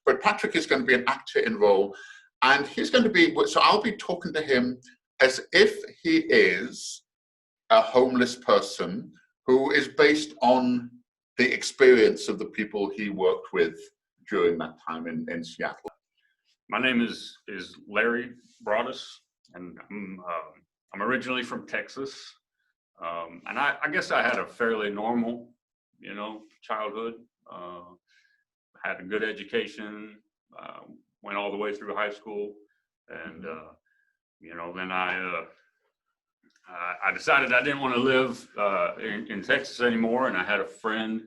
but Patrick is going to be an actor in role, and he's going to be, so I'll be talking to him as if he is a homeless person who is based on the experience of the people he worked with during that time in Seattle. My name is Larry Broadus, and I'm originally from Texas, and I guess I had a fairly normal, childhood. Had a good education, went all the way through high school, and then I decided I didn't want to live in Texas anymore, and I had a friend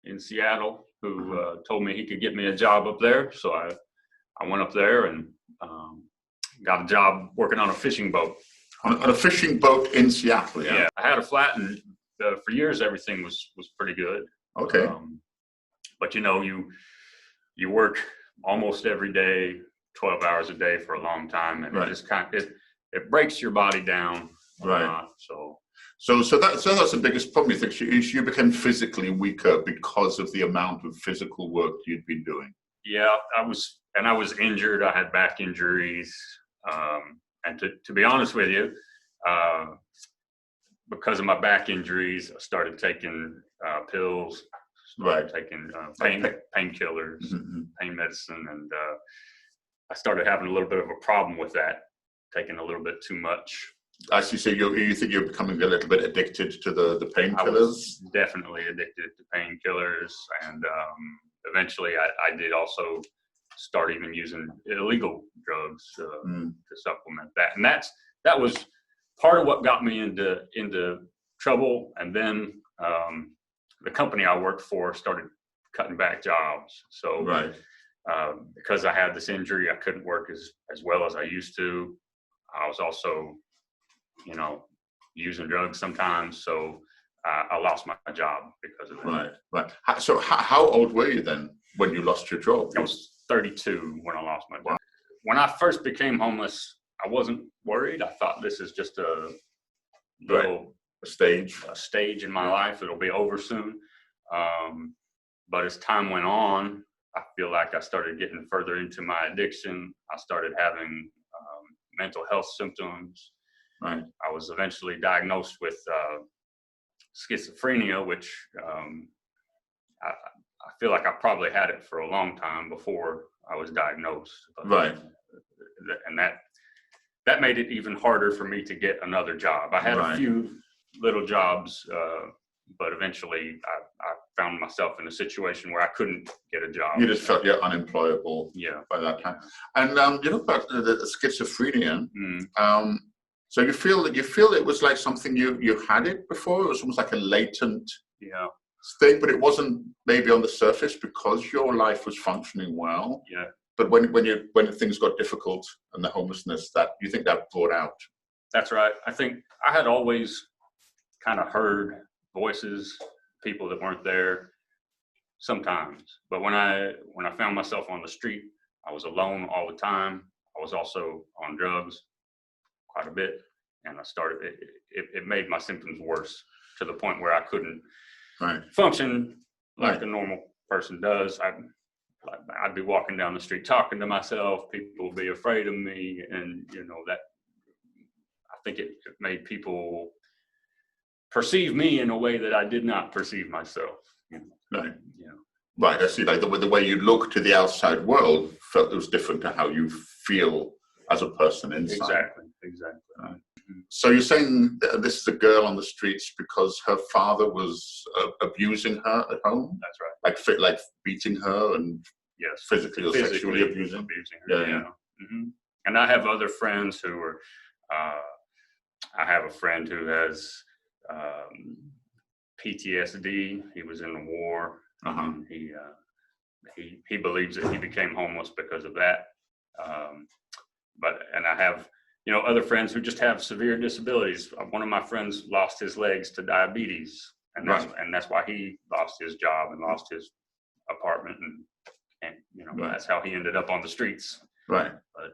in Seattle who told me he could get me a job up there, so I went up there and got a job working on a fishing boat. On a fishing boat in Seattle, yeah? Yeah, I had a flat, and for years everything was pretty good. Okay. But you work almost every day, 12 hours a day for a long time, and it just it breaks your body down. Right. So that's the biggest problem. You think you became physically weaker because of the amount of physical work you'd been doing? Yeah, I was injured. I had back injuries, and to be honest with you, because of my back injuries, I started taking pills, taking painkillers, pain medicine, and I started having a little bit of a problem with that, taking a little bit too much. I see. So you think you're becoming a little bit addicted to the painkillers? I was definitely addicted to painkillers, and eventually I did also start even using illegal drugs to supplement that, and that was part of what got me into trouble. And then the company I worked for started cutting back jobs. So because I had this injury, I couldn't work as well as I used to. I was also using drugs sometimes, so I lost my job because of that. Right. So how old were you then when you lost your job? I was 32 when I lost my job. When I first became homeless, I wasn't worried. I thought this is just a little stage in my life. It'll be over soon. But as time went on, I feel like I started getting further into my addiction. I started having mental health symptoms. Right. I was eventually diagnosed with schizophrenia, which I feel like I probably had it for a long time before I was diagnosed. Right. And that made it even harder for me to get another job. I had a few little jobs, but eventually I found myself in a situation where I couldn't get a job. You just felt you're unemployable by that time. And about the schizophrenia, so you feel it was like something you had it before? It was almost like a latent thing, but it wasn't maybe on the surface because your life was functioning well. Yeah. But when things got difficult and the homelessness, that you think that brought out? That's right. I think I had always kind of heard voices, people that weren't there sometimes. But when I found myself on the street, I was alone all the time. I was also on drugs quite a bit, and it made my symptoms worse to the point where I couldn't function like a normal person does. I'd be walking down the street talking to myself. People would be afraid of me, and that I think it made people perceive me in a way that I did not perceive myself. Right. I see. Like the way you look to the outside world felt it was different to how you feel as a person inside. Exactly. Right. So you're saying this is a girl on the streets because her father was abusing her at home? That's right. Like beating her and physically or sexually abusing her. Yeah. Mm-hmm. And I have other friends who are. I have a friend who has PTSD. He was in the war. He believes that he became homeless because of that. And I have other friends who just have severe disabilities. One of my friends lost his legs to diabetes, and that's why he lost his job and lost his apartment, and that's how he ended up on the streets. Right. But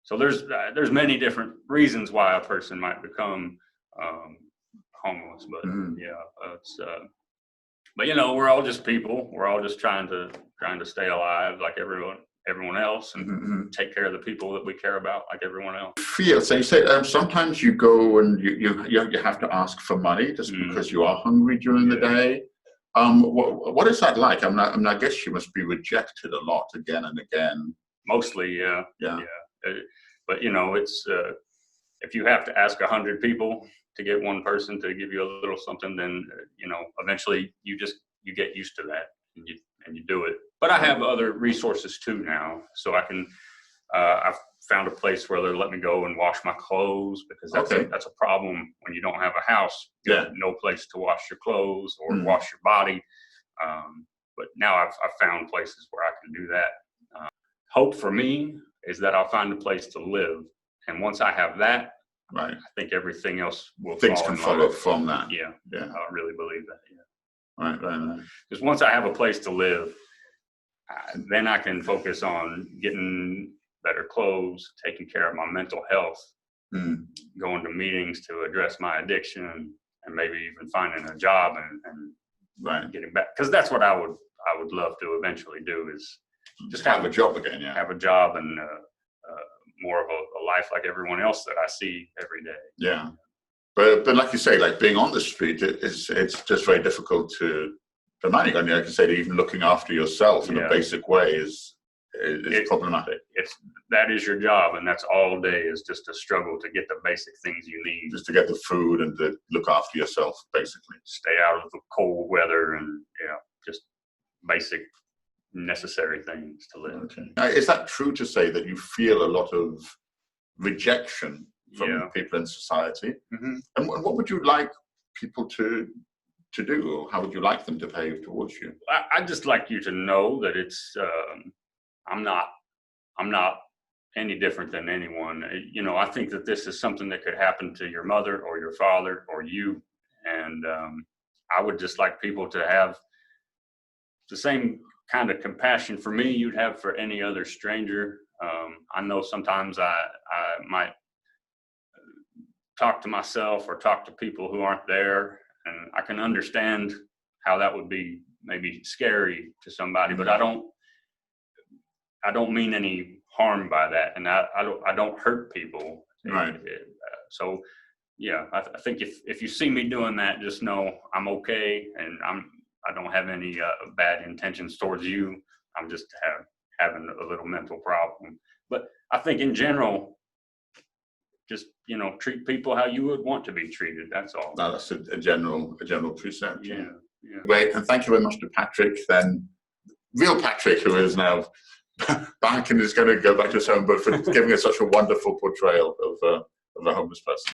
so there's many different reasons why a person might become homeless, but but we're all just people. We're all just trying to stay alive like everyone everyone else and Mm-hmm. take care of the people that we care about like everyone else. Feel so you say sometimes you go and you have to ask for money just because you are hungry during the day. What is that like? I guess you must be rejected a lot again and again. Mostly, yeah. But you know, it's if you have to ask 100 people to get one person to give you a little something, then you know, eventually you get used to that and you do it. But I have other resources too now, so I can. I've found a place where they'll let me go and wash my clothes, because that's a problem when you don't have a house. You have no place to wash your clothes or wash your body. But now I've found places where I can do that. Hope for me is that I'll find a place to live, and once I have that, right, I think everything else will. Things can follow from that. Yeah, I really believe that. Yeah. Right. Because once I have a place to live, then I can focus on getting better clothes, taking care of my mental health, going to meetings to address my addiction, and maybe even finding a job and getting back. Because that's what I would love to eventually do, is just have a job again. Yeah, have a job and more of a life like everyone else that I see every day. Yeah, but like you say, like being on the street, it's just very difficult to manage. I mean, I can say that even looking after yourself in a basic way is problematic. That is your job, and that's all day, is just a struggle to get the basic things you need. Just to get the food and to look after yourself, basically. Stay out of the cold weather and just basic necessary things to live. Okay. Now, is that true to say that you feel a lot of rejection from people in society? Mm-hmm. And what would you like people to do, or how would you like them to behave towards you? I'd just like you to know that it's I'm not any different than anyone. You know, I think that this is something that could happen to your mother or your father or you, and I would just like people to have the same kind of compassion for me you'd have for any other stranger. I know sometimes I might talk to myself or talk to people who aren't there, and I can understand how that would be maybe scary to somebody, but I don't mean any harm by that, and I don't hurt people. Right. So yeah, I think if you see me doing that, just know I'm okay, and I don't have any bad intentions towards you. I'm just having a little mental problem. But I think in general, just treat people how you would want to be treated. That's all. No, that's a general precept. Yeah. Great, and thank you very much to Patrick. Then, real Patrick, who is now back and is going to go back to his home, but for giving us such a wonderful portrayal of a homeless person.